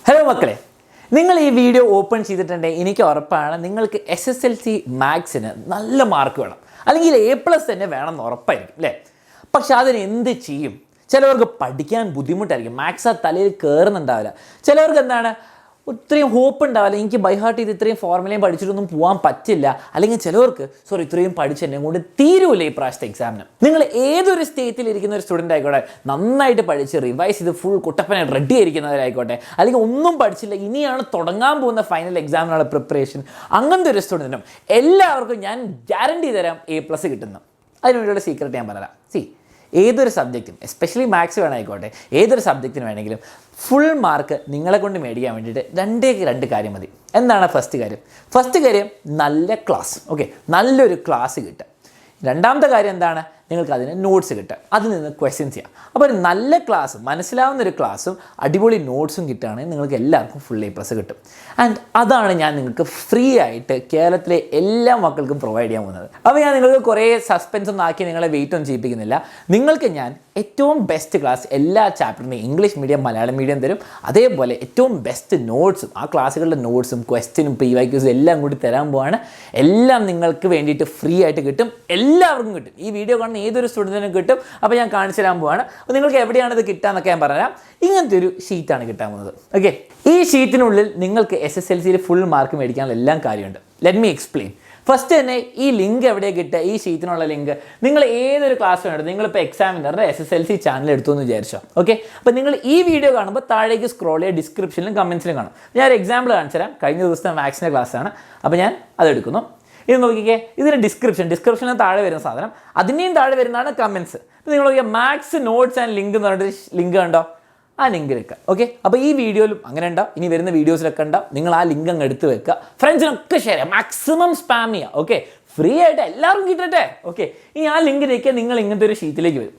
Hello മക്കളെ, നിങ്ങൾ ഈ വീഡിയോ ഓപ്പൺ ചെയ്തിട്ടുണ്ടെങ്കിൽ എനിക്ക് ഉറപ്പാണ് നിങ്ങൾക്ക് SSLC മാത്സിന് നല്ല മാർക്ക് വേണം, അല്ലെങ്കിൽ A+ തന്നെ വേണമെന്ന് ഉറപ്പായിരിക്കും അല്ലേ. പക്ഷെ അതിന് എന്ത് ചെയ്യും? ചിലവർക്ക് പഠിക്കാൻ ബുദ്ധിമുട്ടായിരിക്കും, മാത്സ് ആ തലയിൽ കയറുന്നുണ്ടാവില്ല. ചിലവർക്ക് എന്താണ് ഇത്രയും ഹോപ്പ് ഉണ്ടാവില്ല, എനിക്ക് ബൈ ഹാർട്ട് ചെയ്ത് ഇത്രയും ഫോർമുലയും പഠിച്ചിട്ടൊന്നും പോകാൻ പറ്റില്ല. അല്ലെങ്കിൽ ചിലവർക്ക് ഇത്രയും പഠിച്ചെന്നെ കൊണ്ട് തീരൂല ഈ പ്രാവശ്യത്തെ എക്സാമിന്. നിങ്ങൾ ഏതൊരു സ്റ്റേറ്റിൽ ഇരിക്കുന്ന ഒരു സ്റ്റുഡൻ്റ് ആയിക്കോട്ടെ, നന്നായിട്ട് പഠിച്ച് റിവൈസ് ചെയ്ത് ഫുൾ കുട്ടപ്പനെ റെഡി ആയിരിക്കുന്നവരായിക്കോട്ടെ, അല്ലെങ്കിൽ ഒന്നും പഠിച്ചില്ല ഇനിയാണ് തുടങ്ങാൻ പോകുന്ന ഫൈനൽ എക്സാമിനുള്ള പ്രിപ്പറേഷൻ, അങ്ങനത്തെ ഒരു സ്റ്റുഡൻറ്റിനും എല്ലാവർക്കും ഞാൻ ഗ്യാരണ്ടി തരാം A+ കിട്ടുന്നു. അതിനുവേണ്ടിയുള്ള സീക്രട്ട് ഞാൻ പറയാം. ഏതൊരു സബ്ജക്റ്റും, എസ്പെഷ്യലി മാത്സ് വേണമായിക്കോട്ടെ, ഏതൊരു സബ്ജക്റ്റിന് വേണമെങ്കിലും ഫുൾ മാർക്ക് നിങ്ങളെ കൊണ്ട് മേടിക്കാൻ വേണ്ടിയിട്ട് രണ്ട് കാര്യം മതി. എന്താണ് ഫസ്റ്റ് കാര്യം? നല്ല ക്ലാസ്. നല്ലൊരു ക്ലാസ് കിട്ടുക. രണ്ടാമത്തെ കാര്യം എന്താണ്? നിങ്ങൾക്ക് അതിന് നോട്ട്സ് കിട്ടുക, അതിൽ നിന്ന് ക്വസ്റ്റ്യൻസ് ചെയ്യാം. അപ്പോൾ ഒരു നല്ല ക്ലാസ്, മനസ്സിലാവുന്നൊരു ക്ലാസ്സും അടിപൊളി നോട്ട്സും കിട്ടുകയാണെങ്കിൽ നിങ്ങൾക്ക് എല്ലാവർക്കും ഫുൾ A+ കിട്ടും. ആൻഡ് അതാണ് ഞാൻ നിങ്ങൾക്ക് ഫ്രീ ആയിട്ട് കേരളത്തിലെ എല്ലാ മക്കൾക്കും പ്രൊവൈഡ് ചെയ്യാൻ പോകുന്നത്. അപ്പോൾ ഞാൻ നിങ്ങൾക്ക് കുറേ സസ്പെൻസ് ഒന്നും ആക്കി നിങ്ങളെ വെയിറ്റ് ഒന്നും ചെയ്യിപ്പിക്കുന്നില്ല. നിങ്ങൾക്ക് ഞാൻ ഏറ്റവും ബെസ്റ്റ് ക്ലാസ് എല്ലാ ചാപ്റ്ററിൻ്റെയും ഇംഗ്ലീഷ് മീഡിയം, മലയാളം മീഡിയം തരും. അതേപോലെ ഏറ്റവും ബെസ്റ്റ് നോട്ട്സും, ആ ക്ലാസ്സുകളുടെ നോട്ട്സും ക്വസ്റ്റ്യനും PYQs എല്ലാം കൂടി തരാൻ പോവാണ്. എല്ലാം നിങ്ങൾക്ക് വേണ്ടിയിട്ട് ഫ്രീ ആയിട്ട് കിട്ടും, എല്ലാവർക്കും കിട്ടും. ഈ വീഡിയോ കാണുന്ന ഏതൊരു സ്റ്റുഡൻറ്റിനും കിട്ടും. അപ്പോൾ ഞാൻ കാണിച്ചു തരാൻ പോവാണ്. അപ്പോൾ നിങ്ങൾക്ക് എവിടെയാണ് ഇത് കിട്ടുക എന്നൊക്കെ ഞാൻ പറഞ്ഞുതരാം. ഇങ്ങനത്തെ ഒരു ഷീറ്റാണ് കിട്ടാൻ പോകുന്നത്. ഈ ഷീറ്റിനുള്ളിൽ നിങ്ങൾക്ക് SSLCയിൽ ഫുൾ മാർക്ക് മേടിക്കാനുള്ള എല്ലാം കാര്യമുണ്ട്. Let me explain. ഫസ്റ്റ് തന്നെ ഈ ലിങ്ക് എവിടെയാണ് കിട്ടുക? ഈ ഷീറ്റിനുള്ള ലിങ്ക് നിങ്ങൾ ഏതൊരു ക്ലാസ് വേണ്ടത്, നിങ്ങളിപ്പോൾ എക്സാമിനറിൻ്റെ SSLC ചാനൽ എടുത്തു എന്ന് വിചാരിച്ചോ. അപ്പോൾ നിങ്ങൾ ഈ വീഡിയോ കാണുമ്പോൾ താഴേക്ക് സ്ക്രോൾ ചെയ്യുക, ഡിസ്ക്രിപ്ഷനിലും കമൻസിലും കാണും. ഞാൻ ഒരു എക്സാമ്പിൾ കാണിച്ചു തരാം. കഴിഞ്ഞ ദിവസത്തെ മാത്സിൻ്റെ ക്ലാസ്സാണ്. അപ്പോൾ ഞാൻ അതെടുക്കുന്നു. ഇത് നോക്കിക്കേ, ഇതിൻ്റെ ഡിസ്ക്രിപ്ഷനിൽ താഴെ വരുന്ന സാധനം, അതിൻ്റെയും താഴെ വരുന്നതാണ് കമൻസ്. അപ്പോൾ നിങ്ങൾ നോക്കിയാൽ മാത്സ് നോട്ട്സ് ആൻഡ് ലിങ്ക് എന്ന് പറഞ്ഞിട്ട് ലിങ്ക് കണ്ടോ? ആ ലിങ്ക് വെക്കുക. അപ്പോൾ ഈ വീഡിയോയിലും അങ്ങനെ ഉണ്ടാവും, ഇനി വരുന്ന വീഡിയോസിലൊക്കെ ഉണ്ടാവും. നിങ്ങൾ ആ ലിങ്ക് അങ്ങ് എടുത്ത് വെക്കുക, ഫ്രണ്ട്സിനൊക്കെ ഷെയർ ചെയ്യുക, മാക്സിമം സ്പാം ചെയ്യുക. ഫ്രീ ആയിട്ട് എല്ലാവർക്കും കിട്ടട്ടെ. ഇനി ആ ലിങ്കിലേക്ക് നിങ്ങൾ ഇങ്ങനത്തെ ഒരു ഷീറ്റിലേക്ക് വരും.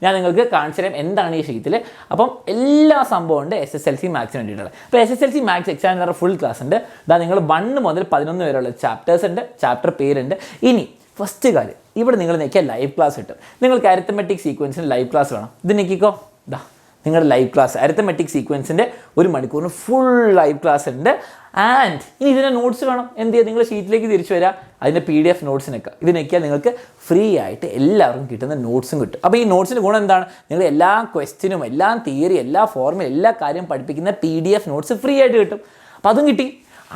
ഞാൻ നിങ്ങൾക്ക് കാണിച്ചു തരാം എന്താണ് ഈ ഷീറ്റിൽ. അപ്പം എല്ലാ സംഭവം ഉണ്ട് SSLC മാത്സിന് വേണ്ടിയിട്ടുള്ളത്. അപ്പോൾ SSLC maths examiner full class ഉണ്ട്. ഇതാ നിങ്ങൾ 1 മുതൽ 11 വരെയുള്ള ചാപ്റ്റേഴ്സ് ഉണ്ട്, ചാപ്റ്റർ പേരുണ്ട്. ഇനി ഫസ്റ്റ് കാര്യം, ഇവിടെ നിങ്ങൾ നോക്കിയാൽ ലൈവ് ക്ലാസ് കിട്ടും. നിങ്ങൾക്ക് അരിത്തമെറ്റിക് സീക്വൻസിന് ലൈവ് ക്ലാസ് വേണം, ഇത് നോക്കിക്കോ. നിങ്ങളുടെ ലൈവ് ക്ലാസ് അരിത്തമെറ്റിക് സീക്വൻസിൻ്റെ 1 മണിക്കൂറിന് ഫുൾ ലൈവ് ക്ലാസ് ഉണ്ട്. ആൻഡ് ഇനി ഇതിൻ്റെ നോട്ട്സ് വേണം, എന്ത് ചെയ്യുക? നിങ്ങൾ ഷീറ്റിലേക്ക് തിരിച്ചു വരിക, അതിൻ്റെ PDF നോട്ട്സിനൊക്കെ ഇത് നോക്കിയാൽ നിങ്ങൾക്ക് ഫ്രീ ആയിട്ട് എല്ലാവർക്കും കിട്ടുന്ന നോട്ട്സും കിട്ടും. അപ്പോൾ ഈ നോട്ട്സിന് ഗുണം എന്താണ്? നിങ്ങൾ എല്ലാ ക്വസ്റ്റ്യനും, എല്ലാ തിയറി, എല്ലാ ഫോർമുല, എല്ലാ കാര്യം പഠിപ്പിക്കുന്ന PDF നോട്ട്സ് ഫ്രീ ആയിട്ട് കിട്ടും. അപ്പോൾ അതും കിട്ടി.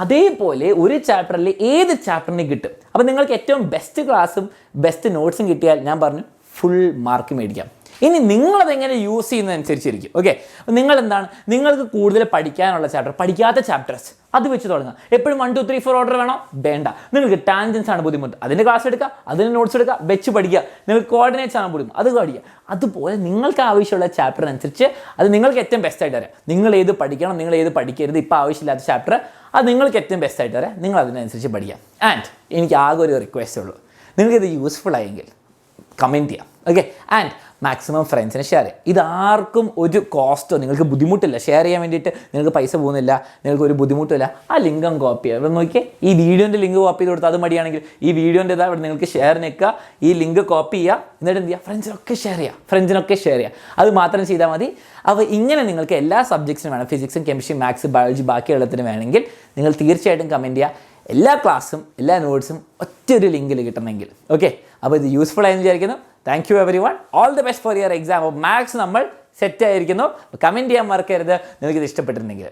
അതേപോലെ ഒരു ചാപ്റ്ററിൽ ഏത് ചാപ്റ്ററിന് കിട്ടും. അപ്പോൾ നിങ്ങൾക്ക് ഏറ്റവും ബെസ്റ്റ് ക്ലാസ്സും ബെസ്റ്റ് നോട്ട്സും കിട്ടിയാൽ ഞാൻ പറഞ്ഞു ഫുൾ മാർക്ക് മേടിക്കാം. ഇനി നിങ്ങളതെങ്ങനെ യൂസ് ചെയ്യുന്നതനുസരിച്ചിരിക്കും. നിങ്ങൾ എന്താണ്, നിങ്ങൾക്ക് കൂടുതൽ പഠിക്കാനുള്ള ചാപ്റ്റർ, പഠിക്കാത്ത ചാപ്റ്റേഴ്സ് അത് വെച്ച് തുടങ്ങുക. എപ്പോഴും 1, 2, 3, 4 ഓർഡർ വേണോ? വേണ്ട. നിങ്ങൾക്ക് ടാൻജൻസ് ആണ് ബുദ്ധിമുട്ട്, അതിൻ്റെ ക്ലാസ് എടുക്കുക, അതിന് നോട്ട്സ് എടുക്കുക, വെച്ച് പഠിക്കുക. നിങ്ങൾക്ക് കോർഡിനേറ്റ്സ് ആണ് ബുദ്ധിമുട്ട്, അത് പഠിക്കുക. അതുപോലെ നിങ്ങൾക്ക് ആവശ്യമുള്ള ചാപ്റ്ററിനനുസരിച്ച് അത് നിങ്ങൾക്ക് ഏറ്റവും ബെസ്റ്റായിട്ട് അറിയാം. നിങ്ങൾ ഏത് പഠിക്കണം, നിങ്ങൾ ഏത് പഠിക്കരുത്, ഇപ്പോൾ ആവശ്യമില്ലാത്ത ചാപ്റ്റർ അത് നിങ്ങൾക്ക് ഏറ്റവും ബെസ്റ്റായിട്ട് അറിയാം. നിങ്ങൾ അതിനനുസരിച്ച് പഠിക്കാം. ആൻഡ് എനിക്ക് ആകെ ഒരു റിക്വസ്റ്റേ ഉള്ളൂ, നിങ്ങൾക്കിത് യൂസ്ഫുൾ ആയെങ്കിൽ കമൻറ്റ് ചെയ്യാം. ആൻഡ് മാക്സിമം ഫ്രണ്ട്സിന് ഷെയർ ചെയ്യാം. ഇതാർക്കും ഒരു കോസ്റ്റോ, നിങ്ങൾക്ക് ബുദ്ധിമുട്ടില്ല ഷെയർ ചെയ്യാൻ വേണ്ടിയിട്ട്. നിങ്ങൾക്ക് പൈസ പോകുന്നില്ല, നിങ്ങൾക്ക് ഒരു ബുദ്ധിമുട്ടില്ല. ആ ലിങ്ക് അങ്ങ് കോപ്പി ചെയ്യുക. ഇവിടെ നോക്കിയാൽ ഈ വീഡിയോൻ്റെ ലിങ്ക് കോപ്പി ചെയ്ത് കൊടുത്താൽ അത് മടിയാണെങ്കിൽ ഈ വീഡിയോൻ്റെ ഇതാ ഇവിടെ നിങ്ങൾക്ക് ഷെയർ നിൽക്കുക, ഈ ലിങ്ക് കോപ്പി ചെയ്യുക, എന്നിട്ട് എന്ത് ചെയ്യുക? ഫ്രണ്ട്സിനൊക്കെ ഷെയർ ചെയ്യുക. അത് മാത്രം ചെയ്താൽ മതി. അപ്പോൾ ഇങ്ങനെ നിങ്ങൾക്ക് എല്ലാ സബ്ജക്ട്സിനും വേണം, ഫിസിക്സും കെമിസ്ട്രി, മാത്സ്, ബയോളജി, ബാക്കിയുള്ളതിന് വേണമെങ്കിൽ നിങ്ങൾ തീർച്ചയായിട്ടും കമൻറ്റ് ചെയ്യുക. എല്ലാ ക്ലാസ്സും എല്ലാ നോട്ട്സും ഒറ്റൊരു ലിങ്കിൽ കിട്ടണമെങ്കിൽ. അപ്പോൾ ഇത് യൂസ്ഫുൾ ആയെന്ന് വിചാരിക്കുന്നു. Thank you everyone. All the best for your exam. Maths നമ്മൾ സെറ്റ് ആയിരിക്കുന്നു. കമൻറ്റ് ചെയ്യാൻ മറക്കരുത് നിങ്ങൾക്കിത് ഇഷ്ടപ്പെട്ടിട്ടുണ്ടെങ്കിൽ.